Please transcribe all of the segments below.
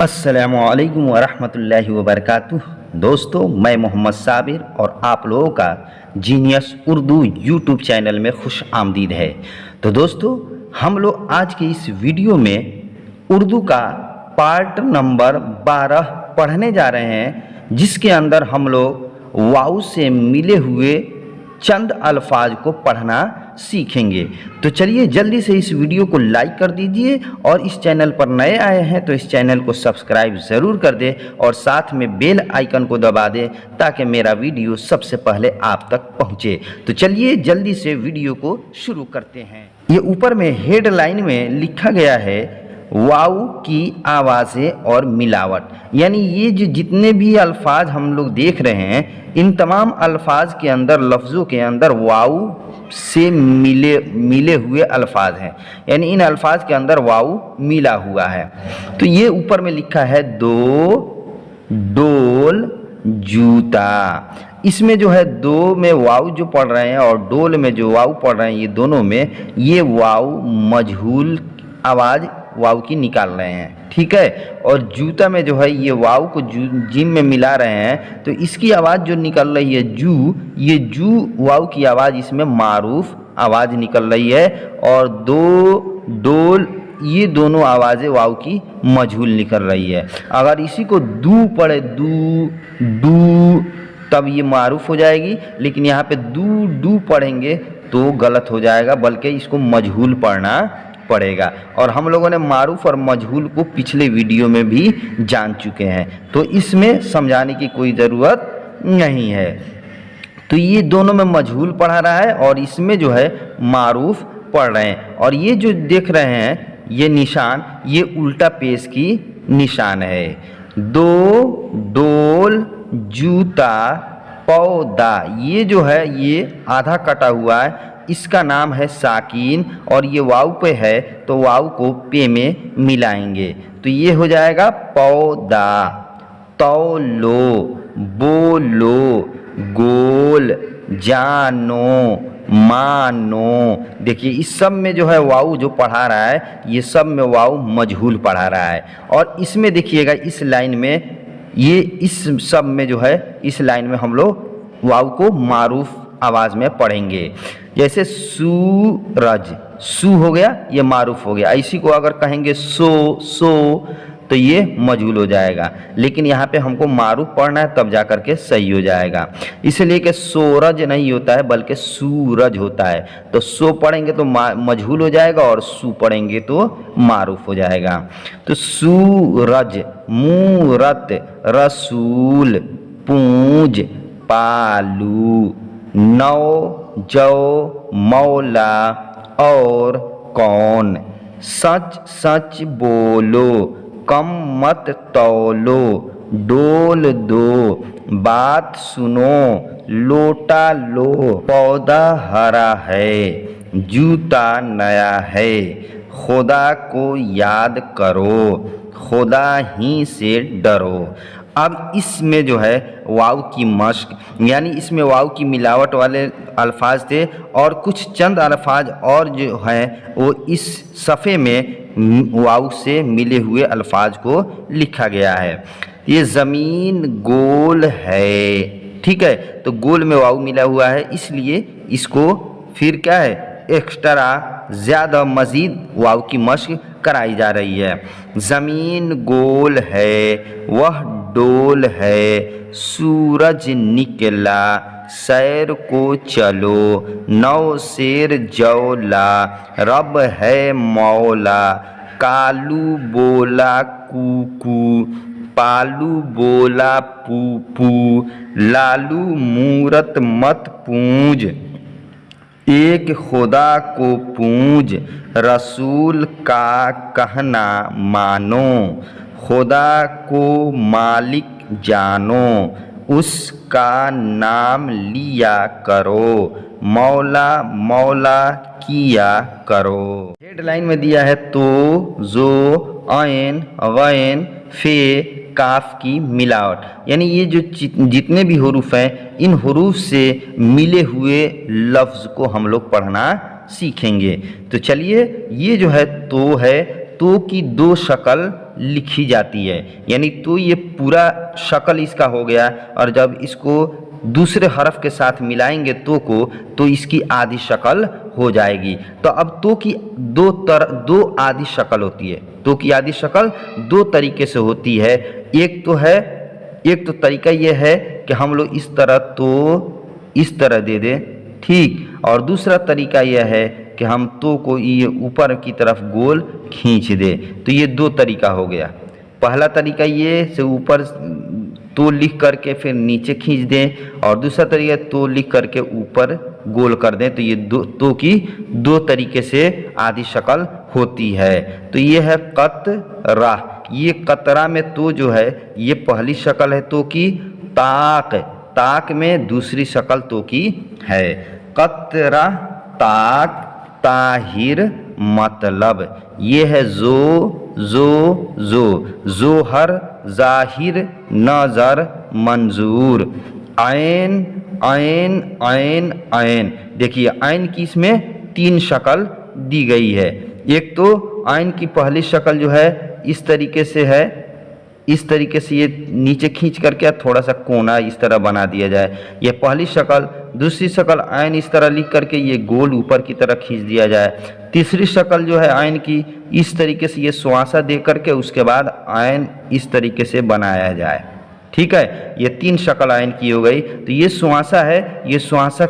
अस्सलामुअलैकुम वरहमतुल्लाहि वबरकातुह। दोस्तों, मैं मोहम्मद साबिर और आप लोगों का जीनियस उर्दू यूट्यूब चैनल में खुश आमदीद है। तो दोस्तों, हम लोग आज के इस वीडियो में उर्दू का पार्ट नंबर 12 पढ़ने जा रहे हैं, जिसके अंदर हम लोग वाव से मिले हुए चंद अल्फाज को पढ़ना सीखेंगे। तो चलिए जल्दी से इस वीडियो को लाइक कर दीजिए और इस चैनल पर नए आए हैं तो इस चैनल को सब्सक्राइब ज़रूर कर दें और साथ में बेल आइकन को दबा दें ताकि मेरा वीडियो सबसे पहले आप तक पहुंचे। तो चलिए जल्दी से वीडियो को शुरू करते हैं। ये ऊपर में हेडलाइन में लिखा गया है वाव की आवाज़ें और मिलावट, यानी ये जो जितने भी अल्फाज हम लोग देख रहे हैं, इन तमाम अल्फाज के अंदर, लफ्ज़ों के अंदर वाव से मिले हुए अल्फाज हैं, यानी इन अल्फाज के अंदर वाव मिला हुआ है। तो ये ऊपर में लिखा है दो, डोल, जूता। इसमें जो है दो में वाव जो पढ़ रहे हैं और डोल में जो वाव पढ़ रहे हैं, ये दोनों में ये वाव मजहूल आवाज़ वाव की निकाल रहे हैं, ठीक है। और जूता में जो है ये वाव को जिम में मिला रहे हैं, तो इसकी आवाज़ जो निकल रही है जू, ये जू वाव की आवाज़ इसमें मारूफ आवाज़ निकल रही है। और दो, डोल, ये दोनों आवाज़ें वाव की मजहूल निकल रही है। अगर इसी को दू पढ़े, दू डू, तब ये मारूफ हो जाएगी, लेकिन यहाँ पे दू डू पढ़ेंगे तो गलत हो जाएगा, बल्कि इसको मजहूल पढ़ना पड़ेगा। और हम लोगों ने मारूफ और मजहूल को पिछले वीडियो में भी जान चुके हैं, तो इसमें समझाने की कोई ज़रूरत नहीं है। तो ये दोनों में मजहूल पढ़ा रहा है और इसमें जो है मारूफ पढ़ रहे हैं। और ये जो देख रहे हैं ये निशान, ये उल्टा पेश की निशान है। दो, डोल, जूता, पौधा, ये जो है ये आधा कटा हुआ है, इसका नाम है साकिन और ये वाव पे है तो वाव को पे में मिलाएंगे तो ये हो जाएगा पौधा। तौलो, बोलो, गोल, जानो, मानो। देखिए इस सब में जो है वाव जो पढ़ा रहा है, ये सब में वाव मजहूल पढ़ा रहा है। और इसमें देखिएगा इस लाइन में, ये इस सब में जो है, इस लाइन में हम लोग वाव को मारूफ आवाज़ में पढ़ेंगे। जैसे सूरज, सू हो गया, ये मारूफ हो गया। इसी को अगर कहेंगे सो तो ये मजहूल हो जाएगा, लेकिन यहाँ पे हमको मारूफ पढ़ना है तब जा करके सही हो जाएगा। इसलिए कि सूरज नहीं होता है बल्कि सूरज होता है, तो सो पढ़ेंगे तो मजहूल हो जाएगा और सू पढ़ेंगे तो मारूफ हो जाएगा। तो सूरज, मूरत, रसूल, पूंज, पालू, नौ, जो, मौला और कौन। सच सच बोलो, कम मत तौलो, डोल दो, बात सुनो, लोटा लो, पौधा हरा है, जूता नया है, खुदा को याद करो, खुदा ही से डरो। अब इसमें जो है वाव की मश्क, यानी इसमें वाव की मिलावट वाले अल्फाज थे और कुछ चंद अल्फाज और जो हैं वो इस सफ़े में वाव से मिले हुए अल्फाज को लिखा गया है। ये ज़मीन गोल है, ठीक है, तो गोल में वाव मिला हुआ है, इसलिए इसको फिर क्या है एक्स्ट्रा ज़्यादा मज़ीद वाव की मश्क कराई जा रही है। ज़मीन गोल है, वह डोल है, सूरज निकला, सैर को चलो, नौ शेर जौला, रब है मौला, कालू बोला कूकू, पालू बोला पूपू, लालू मूरत मत पूंज, एक खुदा को पूंज, रसूल का कहना मानो, खुदा को मालिक जानो, उसका नाम लिया करो, मौला मौला किया करो। हेडलाइन में दिया है तो, जो, ऐन, गैन, फे, काफ की मिलावट, यानी ये जो जितने भी हुरूफ हैं, इन हुरूफ से मिले हुए लफ्ज़ को हम लोग पढ़ना सीखेंगे। तो चलिए, ये जो है तो की दो शक्ल लिखी जाती है। यानी तो ये पूरा शक्ल इसका हो गया, और जब इसको दूसरे हरफ के साथ मिलाएंगे तो को, तो इसकी आधी शक्ल हो जाएगी। तो अब तो की दो आधी शक्ल होती है। तो की आधी शक्ल दो तरीके से होती है। एक तो तरीका ये है कि हम लोग इस तरह दे दें, ठीक। और दूसरा तरीका यह है कि हम तो को ये ऊपर की तरफ गोल खींच दे। तो ये दो तरीका हो गया। पहला तरीका ये से ऊपर तो लिख करके फिर नीचे खींच दें, और दूसरा तरीका तो लिख करके ऊपर गोल कर दें। तो ये तो की दो तरीके से आधी शक्ल होती है। तो ये है कतरा। ये कतरा में तो जो है ये पहली शक्ल है तो की। ताक में दूसरी शक्ल तो की है। कतरा, ताक, ताहिर मतलब ये है जोहर, जाहिर, नजर, मंजूर। ऐन देखिए, ऐन की इसमें तीन शक्ल दी गई है। एक तो ऐन की पहली शक्ल जो है इस तरीके से है, इस तरीके से ये नीचे खींच करके थोड़ा सा कोना इस तरह बना दिया जाए, ये पहली शक्ल। दूसरी शक्ल ऐन इस तरह लिख करके ये गोल ऊपर की तरह खींच दिया जाए। तीसरी शक्ल जो है ऐन की इस तरीके से ये सुआंसा दे करके उसके बाद ऐन इस तरीके से बनाया जाए, ठीक है। ये तीन शक्ल ऐन की हो गई। तो ये सुआंसा है, ये सुआंसा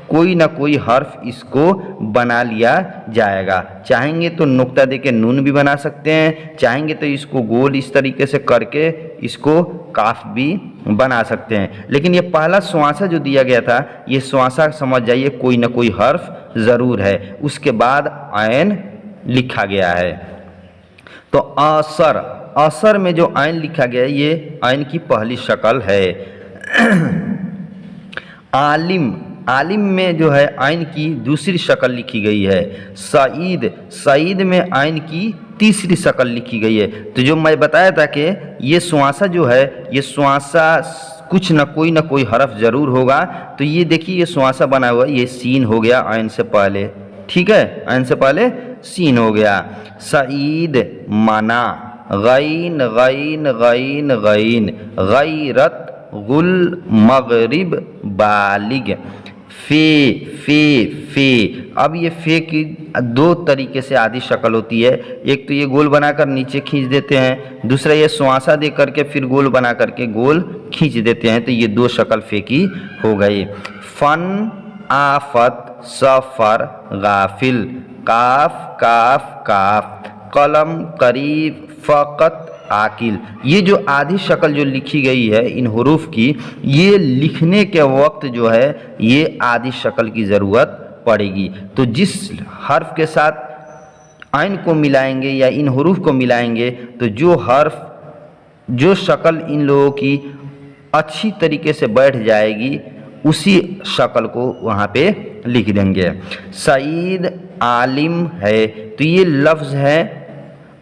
कोई ना कोई हर्फ इसको बना लिया जाएगा। चाहेंगे तो नुक्ता देके नून भी बना सकते हैं, चाहेंगे तो इसको गोल इस तरीके से करके इसको काफ भी बना सकते हैं। लेकिन ये पहला सुआंसा जो दिया गया था, ये सुआंसा समझ जाइए कोई ना कोई हर्फ ज़रूर है, उसके बाद ऐन लिखा गया है। तो असर में जो ऐन लिखा गया है ये ऐन की पहली शक्ल है। आलिम में जो है ऐन की दूसरी शक्ल लिखी गई है। सईद में ऐन की तीसरी शक्ल लिखी गई है। तो जो मैं बताया था कि ये सुआंसा जो है, ये सुआंसा कुछ न कोई हरफ ज़रूर होगा। तो ये देखिए ये सुआंसा बना हुआ है, ये सीन हो गया ऐन से पहले, ठीक है, ऐन से पहले सीन हो गया। सईद मना, गैन गैरत, गुल मगरिब बालिग। फे अब ये फे की दो तरीके से आधी शक्ल होती है। एक तो ये गोल बनाकर नीचे खींच देते हैं, दूसरा ये सुआंसा दे करके फिर गोल बना करके गोल खींच देते हैं। तो ये दो शक्ल फे की हो गई। फन, आफत, सफर, गाफिल, काफ, कलम, करीब, फ़कत, आकिल। ये जो आधी शक्ल जो लिखी गई है इन हुरूफ की, ये लिखने के वक्त जो है ये आधी शक्ल की ज़रूरत पड़ेगी। तो जिस हर्फ के साथ ऐन को मिलाएंगे या इन हुरूफ को मिलाएंगे, तो जो शक्ल इन लोगों की अच्छी तरीके से बैठ जाएगी, उसी शक्ल को वहाँ पे लिख देंगे। सईद आलिम है, तो ये लफ्ज़ है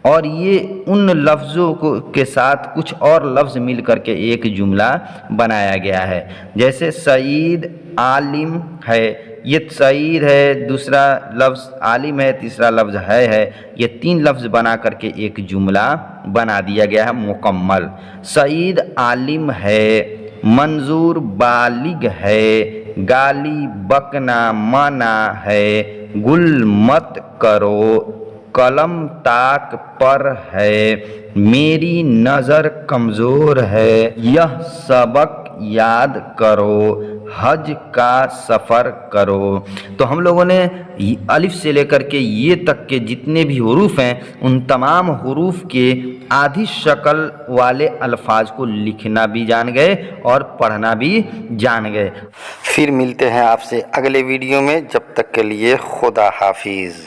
और ये उन लफ्ज़ों के साथ कुछ और लफ्ज़ मिल करके एक जुमला बनाया गया है। जैसे सईद आलिम है, ये सईद है, दूसरा लफ्ज़ आलिम है, तीसरा लफ्ज़ है, ये तीन लफ्ज़ बना करके एक जुमला बना दिया गया है मुकम्मल। सईद आलिम है, मंजूर बालिग है, गाली बकना मना है, गुल मत करो, कलम ताक पर है, मेरी नज़र कमज़ोर है, यह सबक याद करो, हज का सफ़र करो। तो हम लोगों ने अलिफ से लेकर के ये तक के जितने भी हुरूफ हैं, उन तमाम हुरूफ के आधी शक्ल वाले अल्फाज को लिखना भी जान गए और पढ़ना भी जान गए। फिर मिलते हैं आपसे अगले वीडियो में, जब तक के लिए खुदा हाफिज़।